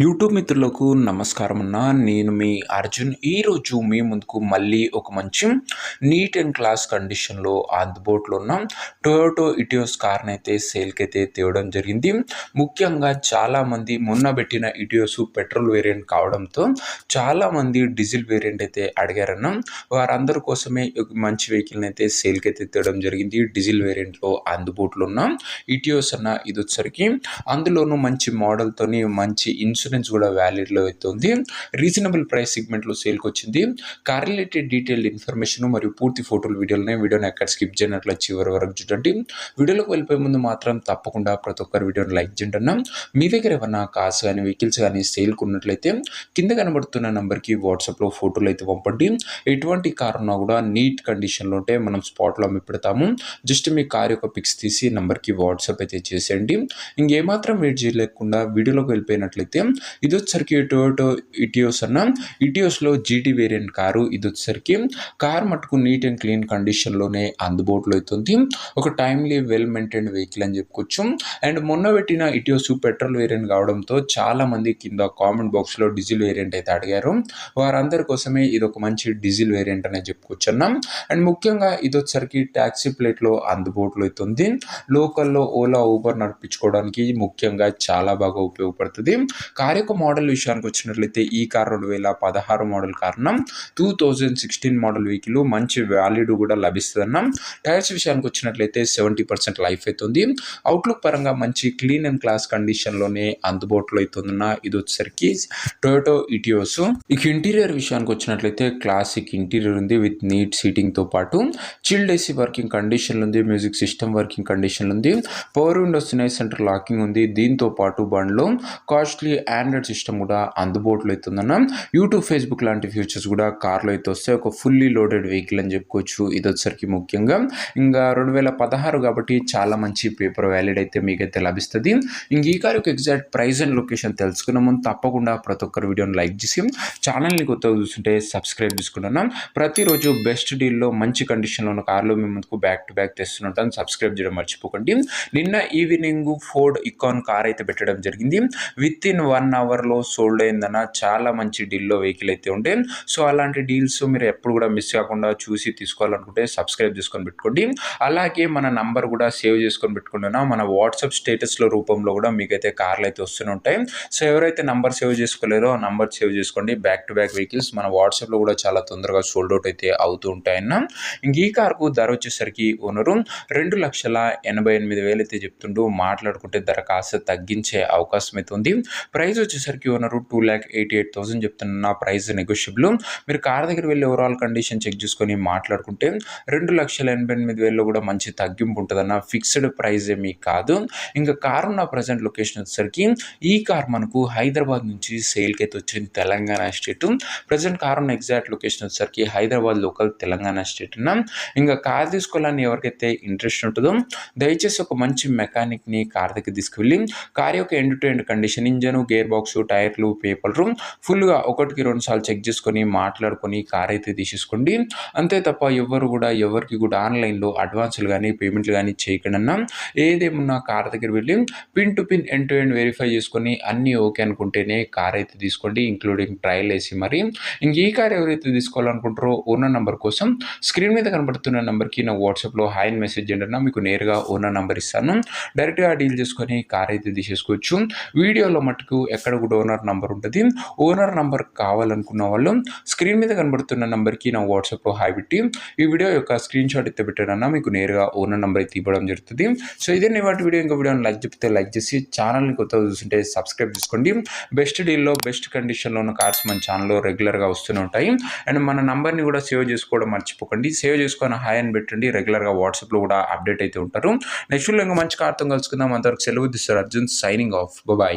YouTube మిత్రులకు నమస్కారం అన్న. నేను మీ అర్జున్. ఈరోజు మీ ముందుకు మళ్ళీ ఒక మంచి నీట్ అండ్ క్లాస్ కండిషన్లో అందుబాటులో ఉన్న టొయోటో ఇటియోస్ కార్ని అయితే సేల్కి అయితే తేవడం జరిగింది. ముఖ్యంగా చాలామంది మొన్న పెట్టిన ఇటియోస్ పెట్రోల్ వేరియంట్ కావడంతో చాలామంది డీజిల్ వేరియంట్ అయితే అడిగారన్న. వారందరి కోసమే ఒక మంచి వెహికల్ని అయితే సేల్కి అయితే తేవడం జరిగింది. డీజిల్ వేరియంట్లో అందుబాటులో ఉన్న ఇటియోస్ అన్న ఇది వచ్చరికి అందులోనూ మంచి మోడల్తోని మంచి ఇన్సూరెన్స్ కూడా వ్యాలిడ్లో అయితే ఉంది. రీజనబుల్ ప్రైస్ సెగ్మెంట్లో సేల్కి వచ్చింది. కార్ రిలేటెడ్ డీటెయిల్డ్ ఇన్ఫర్మేషన్ మరియు పూర్తి ఫోటోలు వీడియోని ఎక్కడ స్కిప్ చేయనట్లు చివరి వరకు చూడండి. వీడియోలోకి వెళ్ళిపోయే ముందు మాత్రం తప్పకుండా ప్రతి ఒక్కరు వీడియోని లైక్ చేయండి అన్న. మీ దగ్గర ఏమన్నా కార్స్ కానీ వెహికల్స్ కానీ సేల్కి ఉన్నట్లయితే కింద కనబడుతున్న నెంబర్కి వాట్సాప్లో ఫోటోలు అయితే పంపండి. ఎటువంటి కార్ ఉన్నా కూడా నీట్ కండిషన్లో ఉంటే మనం స్పాట్లో అమ్మి పెడతాము. జస్ట్ మీ కార్ యొక్క పిక్స్ తీసి నెంబర్కి వాట్సాప్ అయితే చేసేయండి. ఇంకేమాత్రం వెయిట్ చేయలేకుండా వీడియోలోకి వెళ్ళిపోయినట్లయితే ఇది వచ్చరికి టొయోటో ఇటియోస్ అన్న. ఇటియోస్లో జీటీ వేరియంట్ కారు. ఇది వచ్చరికి కార్ మటుకు నీట్ అండ్ క్లీన్ కండిషన్లోనే అందుబాటులో అవుతుంది. ఒక టైమ్లీ వెల్ మెయింటైన్డ్ వెహికల్ అని చెప్పుకోవచ్చు. అండ్ మొన్న పెట్టిన ఇటియోస్ పెట్రోల్ వేరియంట్ కావడంతో చాలా మంది కింద కామెంట్ బాక్స్లో డీజిల్ వేరియంట్ అయితే అడిగారు. వారందరి కోసమే ఇది ఒక మంచి డీజిల్ వేరియంట్ అనే చెప్పుకోవచ్చు అన్న. అండ్ ముఖ్యంగా ఇది వచ్చరికి ట్యాక్సీ ప్లేట్లో అందుబాటులో అవుతుంది. లోకల్లో ఓలా ఊబర్ నడిపించుకోవడానికి ముఖ్యంగా చాలా బాగా ఉపయోగపడుతుంది. కార్ యొక్క మోడల్ విషయానికి వచ్చినట్లయితే ఈ కార్ 2016 మోడల్ కారణం 2016 మోడల్ వెహికల్ మంచి వ్యాలిడ్ కూడా లభిస్తుందన్న. టైర్స్ విషయానికి వచ్చినట్లయితే 70% లైఫ్ అవుతుంది. అవుట్లుక్ పరంగా మంచి క్లీన్ అండ్ క్లాస్ కండిషన్లోనే అందుబాటులో అవుతుందన్న. ఇది వచ్చేసరికి టొయోటో ఇటియోస్. ఇక ఇంటీరియర్ విషయానికి వచ్చినట్లయితే క్లాసిక్ ఇంటీరియర్ ఉంది విత్ నీట్ సీటింగ్తో పాటు చిల్డ్ ఏసీ వర్కింగ్ కండిషన్లు ఉంది. మ్యూజిక్ సిస్టమ్ వర్కింగ్ కండిషన్లు ఉంది. పవర్ విండోస్ సెంటర్ లాకింగ్ ఉంది. దీంతో పాటు బండ్లో కాస్ట్లీ ఆండ్రాయిడ్ సిస్టమ్ కూడా అందుబాటులో అవుతుందన్న. యూట్యూబ్ ఫేస్బుక్ లాంటి ఫీచర్స్ కూడా కార్లో అయితే వస్తే ఒక ఫుల్లీ లోడెడ్ వెహికల్ అని చెప్పుకోవచ్చు. ఇది వచ్చరికి ముఖ్యంగా ఇంకా 2016 కాబట్టి చాలా మంచి పేపర్ వ్యాలిడ్ అయితే మీకైతే లభిస్తుంది. ఇంక ఈ కార్ యొక్క ఎగ్జాక్ట్ ప్రైస్ అండ్ లొకేషన్ తెలుసుకున్న ముందు తప్పకుండా ప్రతి ఒక్కరు వీడియోని లైక్ చేసి ఛానల్ని కొత్తగా చూస్తుంటే సబ్స్క్రైబ్ చేసుకుంటున్నాం. ప్రతిరోజు బెస్ట్ డీల్లో మంచి కండిషన్లో ఉన్న కార్లో మేము ముందుకు బ్యాక్ టు బ్యాక్ తెస్తుంటాం. సబ్స్క్రైబ్ చేయడం మర్చిపోకండి. నిన్న ఈవినింగ్ ఫోర్డ్ ఇకాన్ కార్ అయితే పెట్టడం జరిగింది. విత్ ఇన్ 1 అవర్లో సోల్డ్ అయిందన్న. చాలా మంచి డీల్లో వెహికల్ అయితే ఉండే. సో అలాంటి డీల్స్ మీరు ఎప్పుడు కూడా మిస్ కాకుండా చూసి తీసుకోవాలనుకుంటే సబ్స్క్రైబ్ చేసుకొని పెట్టుకోండి. అలాగే మన నంబర్ కూడా సేవ్ చేసుకొని పెట్టుకుంటున్నా. మన వాట్సాప్ స్టేటస్లో రూపంలో కూడా మీకైతే కార్లు అయితే వస్తూనే ఉంటాయి. సో ఎవరైతే నంబర్ సేవ్ చేసుకోలేరో ఆ నంబర్ సేవ్ చేసుకోండి. బ్యాక్ టు బ్యాక్ వెహికల్స్ మన వాట్సాప్లో కూడా చాలా తొందరగా సోల్డ్ అవుట్ అయితే అవుతూ ఉంటాయన్న. ఇంక ఈ కార్కు ధర వచ్చేసరికి ఓనరు 2,88,000 అయితే చెప్తుంటూ మాట్లాడుకుంటే ధర కాస్త తగ్గించే అవకాశం అయితే ఉంది. ప్రైస్ వచ్చేసరికి ఓనరు 2,88,000 చెప్తున్న. Price negotiable. మీరు కార్ దగ్గర వెళ్ళి ఓవరాల్ కండిషన్ చెక్ చేసుకొని మాట్లాడుకుంటే 2,88,000లో కూడా మంచి తగ్గింపు ఉంటుందన్న. ఫిక్స్డ్ ప్రైజ్ ఏమీ కాదు. ఇంకా కార్ ఉన్న ప్రజెంట్ లొకేషన్ వచ్చేసరికి ఈ కార్ మనకు హైదరాబాద్ నుంచి సేల్కి అయితే వచ్చింది. తెలంగాణ స్టేట్. ప్రజెంట్ కార్ ఉన్న ఎగ్జాక్ట్ లొకేషన్ వచ్చేసరికి హైదరాబాద్ లోకల్ తెలంగాణ స్టేట్ అన్న. ఇంకా కార్ తీసుకోవాలని ఎవరికైతే ఇంట్రెస్ట్ ఉంటుందో దయచేసి ఒక మంచి మెకానిక్ని కార్ దగ్గర తీసుకువెళ్ళి కార్ యొక్క end to end condition, engine, gear box, టైర్లు, పేపర్లు ఫుల్గా 1కి 2 సార్లు చెక్ చేసుకొని మాట్లాడుకొని కార్ అయితే తీసేసుకోండి. అంతే తప్ప ఎవరికి కూడా ఆన్లైన్లో అడ్వాన్సులు కానీ పేమెంట్లు కానీ చేయకుండా అన్న. ఏదేమన్నా కార్ దగ్గర వెళ్ళి pin to pin end to end verify చేసుకొని అన్నీ ఓకే అనుకుంటేనే కార్ అయితే తీసుకోండి. ఇంక్లూడింగ్ ట్రయల్ వేసి మరి. ఇంక ఈ కార్ ఎవరైతే తీసుకోవాలనుకుంటారో ఓనర్ నెంబర్ కోసం స్క్రీన్ మీద కనబడుతున్న నెంబర్కి నా వాట్సాప్లో హాయ్ అని మెసేజ్ చేయండి అన్న. మీకు నేరుగా ఓనర్ నెంబర్ ఇస్తాను. డైరెక్ట్గా డీల్ చేసుకొని కార్ అయితే తీసేసుకోవచ్చు. వీడియోలో మటుకు ఎక్కడ కూడా ఓనర్ నంబర్ ఉంటుంది. ఓనర్ నంబర్ కావాలనుకున్న వాళ్ళు స్క్రీన్ మీద కనబడుతున్న నెంబర్కి నా వాట్సాప్లో హాయ్ పెట్టి ఈ వీడియో యొక్క స్క్రీన్ షాట్ అయితే పెట్టానన్నా మీకు నేరుగా ఓనర్ నెంబర్ అయితే ఇవ్వడం జరుగుతుంది. సో ఇదే వాటి వీడియో. ఇంకా వీడియోని లైక్ చెప్తే లైక్ చేసి ఛానల్ని కొత్తగా చూస్తుంటే సబ్స్క్రైబ్ చేసుకోండి. బెస్ట్ డీల్లో బెస్ట్ కండిషన్లో ఉన్న కార్స్ మన ఛానల్లో రెగ్యులర్గా వస్తూనే ఉంటాయి. అండ్ మన నంబర్ని కూడా సేవ్ చేసుకోవడం మర్చిపోకండి. సేవ్ చేసుకొని హాయ్ అని పెట్టండి. రెగ్యులర్గా వాట్సాప్లో కూడా అప్డేట్ అయితే ఉంటారు. నెక్స్ట్ వీడియో ఇంకా మంచి కార్తో కలుసుకుందాం. అంతవరకు సెలవు. This Arjun signing off. Bye.